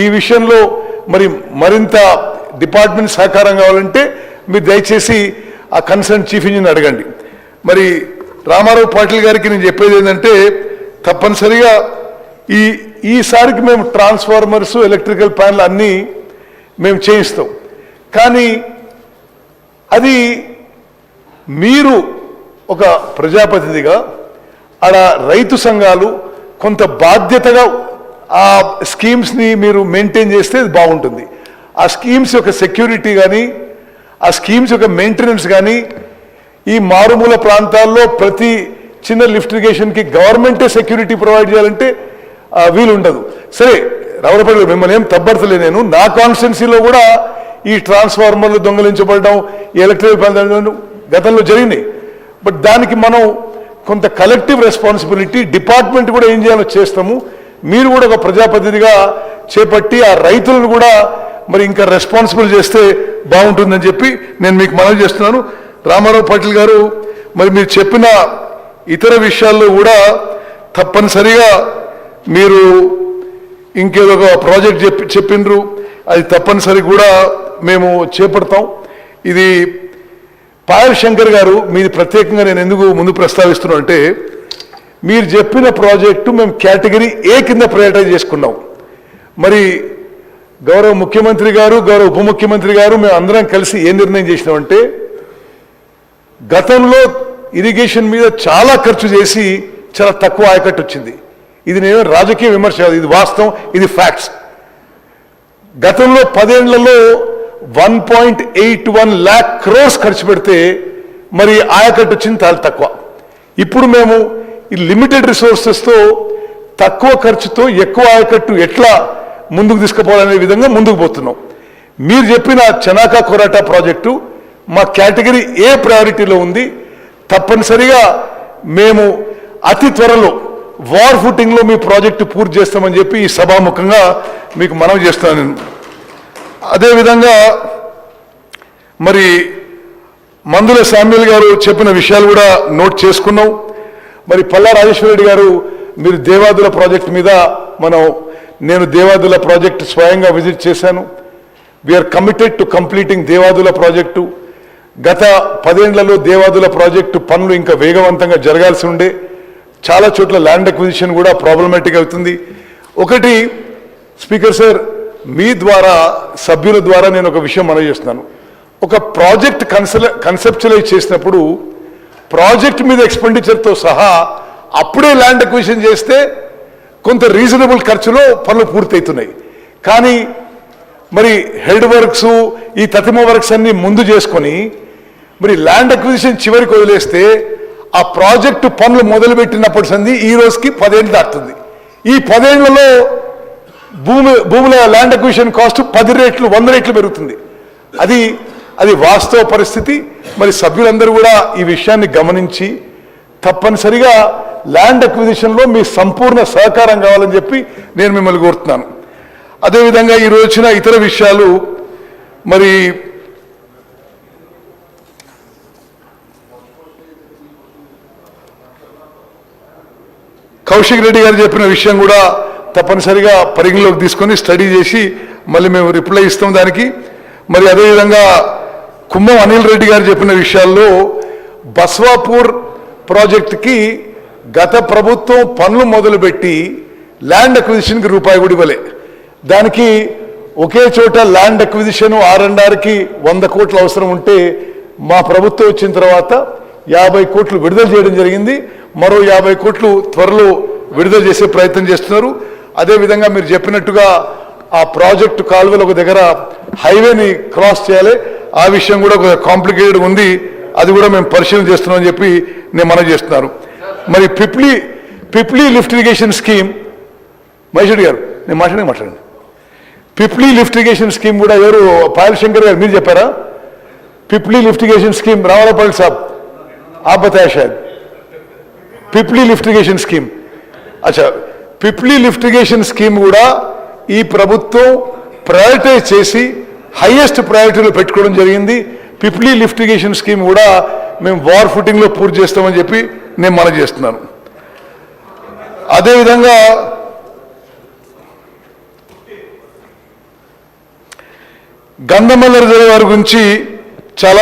ఈ విషయంలో మరి మరింత డిపార్ట్మెంట్ సహకారం కావాలంటే మీరు దయచేసి ఆ కన్సర్న్ చీఫ్ ఇంజనీర్ అడగండి. మరి రామారావు పాటిల్ గారికి నేను చెప్పేది ఏంటంటే తప్పనిసరిగా ఈసారికి మేము ట్రాన్స్ఫార్మర్స్ ఎలక్ట్రికల్ ప్యానల్ అన్నీ మేము చేయిస్తాం. కానీ అది మీరు ఒక ప్రజాప్రతినిధిగా ఆడ రైతు సంఘాలు కొంత బాధ్యతగా ఆ స్కీమ్స్ని మీరు మెయింటైన్ చేస్తే అది బాగుంటుంది. ఆ స్కీమ్స్ యొక్క సెక్యూరిటీ కానీ ఆ స్కీమ్స్ యొక్క మెయింటెనెన్స్ కానీ ఈ మారుమూల ప్రాంతాల్లో ప్రతి చిన్న లిఫ్ట్ ఇరిగేషన్కి గవర్నమెంటే సెక్యూరిటీ ప్రొవైడ్ చేయాలంటే వీలు ఉండదు. సరే రావులపల్లి మిమ్మల్ని ఏం తబ్బడతలే, నేను నా కాన్స్టిట్యున్సీలో కూడా ఈ ట్రాన్స్ఫార్మర్లు దొంగలించబడడం ఎలక్ట్రికల్ గతంలో జరిగినాయి. బట్ దానికి మనం కొంత కలెక్టివ్ రెస్పాన్సిబిలిటీ డిపార్ట్మెంట్ కూడా ఏం చేయాలో చేస్తాము. మీరు కూడా ఒక ప్రజాప్రతినిధిగా చేపట్టి ఆ రైతులను కూడా మరి ఇంకా రెస్పాన్సిబుల్ చేస్తే బాగుంటుందని చెప్పి నేను మీకు మనవి చేస్తున్నాను. రామారావు పాటిల్ గారు, మరి మీరు చెప్పిన ఇతర విషయాల్లో కూడా తప్పనిసరిగా మీరు ఇంకేదో ఒక ప్రాజెక్ట్ చెప్పిండ్రు, అది తప్పనిసరి కూడా మేము చేపడతాం. ఇది పాయల్ శంకర్ గారు, మీది ప్రత్యేకంగా నేను ఎందుకు ముందు ప్రస్తావిస్తున్నాను అంటే మీరు చెప్పిన ప్రాజెక్టు మేము కేటగిరీ ఏ కింద ప్రయారిటైజ్ చేసుకున్నాం. మరి గౌరవ ముఖ్యమంత్రి గారు, గౌరవ ఉప ముఖ్యమంత్రి గారు మేము అందరం కలిసి ఏ నిర్ణయం చేసినామంటే గతంలో ఇరిగేషన్ మీద చాలా ఖర్చు చేసి చాలా తక్కువ ఆయకట్టు వచ్చింది. ఇది నేను రాజకీయ విమర్శ, ఇది వాస్తవం, ఇది ఫ్యాక్ట్స్. గతంలో 10 ఏళ్లలో 1.81 lakh crores ఖర్చు పెడితే మరి ఆయకట్టు వచ్చింది చాలా తక్కువ. ఇప్పుడు మేము ఈ లిమిటెడ్ రిసోర్సెస్తో తక్కువ ఖర్చుతో ఎక్కువ ఆయకట్టు ఎట్లా ముందుకు తీసుకుపోవాలనే విధంగా ముందుకు పోతున్నాం. మీరు చెప్పిన చనాకా కొరాటా ప్రాజెక్టు మా కేటగిరీ ఏ ప్రయారిటీలో ఉంది. తప్పనిసరిగా మేము అతి త్వరలో వార్ ఫుటింగ్లో మీ ప్రాజెక్టు పూర్తి చేస్తామని చెప్పి ఈ సభాముఖంగా మీకు మనవి చేస్తున్నాను నేను. అదేవిధంగా మరి మందుల శామ్యుల్ గారు చెప్పిన విషయాలు కూడా నోట్ చేసుకున్నాం. మరి పల్లా రాజేశ్వర రెడ్డి గారు, మీరు దేవాదుల ప్రాజెక్టు మీద నేను దేవాదుల ప్రాజెక్టు స్వయంగా విజిట్ చేశాను. We're committed to completing Devadula project. గత 10 ఏళ్లలో దేవాదుల ప్రాజెక్టు పనులు ఇంకా వేగవంతంగా జరగాల్సి ఉండే, చాలా చోట్ల ల్యాండ్ అక్విజిషన్ కూడా ప్రాబ్లమాటిక్ అవుతుంది. ఒకటి స్పీకర్ సార్, మీ ద్వారా సభ్యుల ద్వారా నేను ఒక విషయం మనవి చేస్తున్నాను. ఒక ప్రాజెక్ట్ కన్సెప్చువలైజ్ చేసినప్పుడు ప్రాజెక్ట్ మీద ఎక్స్పెండిచర్తో సహా అప్పుడే ల్యాండ్ అక్విజిషన్ చేస్తే కొంత రీజనబుల్ ఖర్చులో పనులు పూర్తవుతున్నాయి. కానీ మరి హెడ్ వర్క్స్, ఈ తతిమ వర్క్స్ అన్ని ముందు చేసుకొని మరి ల్యాండ్ అక్విజిషన్ చివరికి వదిలేస్తే ఆ ప్రాజెక్టు పనులు మొదలుపెట్టినప్పటి సంది ఈ రోజుకి 10 ఏళ్ళు దాటుతుంది. ఈ 10 ఏళ్లలో భూముల ల్యాండ్ అక్విజిషన్ కాస్ట్ 10 రెట్లు 100 రెట్లు పెరుగుతుంది. అది వాస్తవ పరిస్థితి. మరి సభ్యులందరూ కూడా ఈ విషయాన్ని గమనించి తప్పనిసరిగా ల్యాండ్ అక్విజిషన్లో మీ సంపూర్ణ సహకారం కావాలని చెప్పి నేను మిమ్మల్ని కోరుతున్నాను. అదేవిధంగా ఈరోజు వచ్చిన ఇతర విషయాలు, మరి కౌశిక్ రెడ్డి గారు చెప్పిన విషయం కూడా తప్పనిసరిగా పరిగణలోకి తీసుకొని స్టడీ చేసి మళ్ళీ మేము రిప్లై ఇస్తాం దానికి. మరి అదేవిధంగా కుమ్మం అనిల్ రెడ్డి గారు చెప్పిన విషయాల్లో బస్వాపూర్ ప్రాజెక్టుకి గత ప్రభుత్వం పనులు మొదలుపెట్టి ల్యాండ్ అక్విజిషన్కి రూపాయి కూడా ఇవ్వలే. దానికి ఒకే చోట ల్యాండ్ అక్విజిషన్ R&Rకి 100 కోట్లు అవసరం ఉంటే మా ప్రభుత్వం వచ్చిన తర్వాత 50 కోట్లు విడుదల చేయడం జరిగింది. మరో 50 కోట్లు త్వరలో విడుదల చేసే ప్రయత్నం చేస్తున్నారు. అదేవిధంగా మీరు చెప్పినట్టుగా ఆ ప్రాజెక్టు కాలువలు ఒక దగ్గర హైవేని క్రాస్ చేయాలి, ఆ విషయం కూడా ఒక కాంప్లికేటెడ్ ఉంది, అది కూడా మేము పరిశీలన చేస్తున్నామని చెప్పి నేను మనవి చేస్తున్నాను. మరి పిప్లీ లిఫ్ట్ ఇరిగేషన్ స్కీమ్, మహేశ్వరి గారు నేను మాట్లాడండి. పిప్లీ లిఫ్ట్ ఇరిగేషన్ స్కీమ్ కూడా ఎవరు, పాయల్ శంకర్ గారు మీరు చెప్పారా? పిప్లీ లిఫ్ట్ ఇరిగేషన్ స్కీమ్ రామారావు సాబ్ आप बताया शायद पिपली लिफ्ट इरिगेशन स्कीम. अच्छा, पिपली लिफ्ट इरिगेशन स्कीम కూడా ఈ ప్రభుత్వం ప్రయారిటైజ్ చేసి హైయెస్ట్ ప్రయారిటీలో పెట్టుకోవడం జరిగింది. పిప్లీ లిఫ్ట్ ఇరిగేషన్ స్కీమ్ కూడా మేము వార్ ఫుటింగ్లో పూర్తి చేస్తామని చెప్పి నేను మనవి చేస్తున్నాను. అదేవిధంగా గంధమల్ల రిజర్వాయర్ గురించి చాలా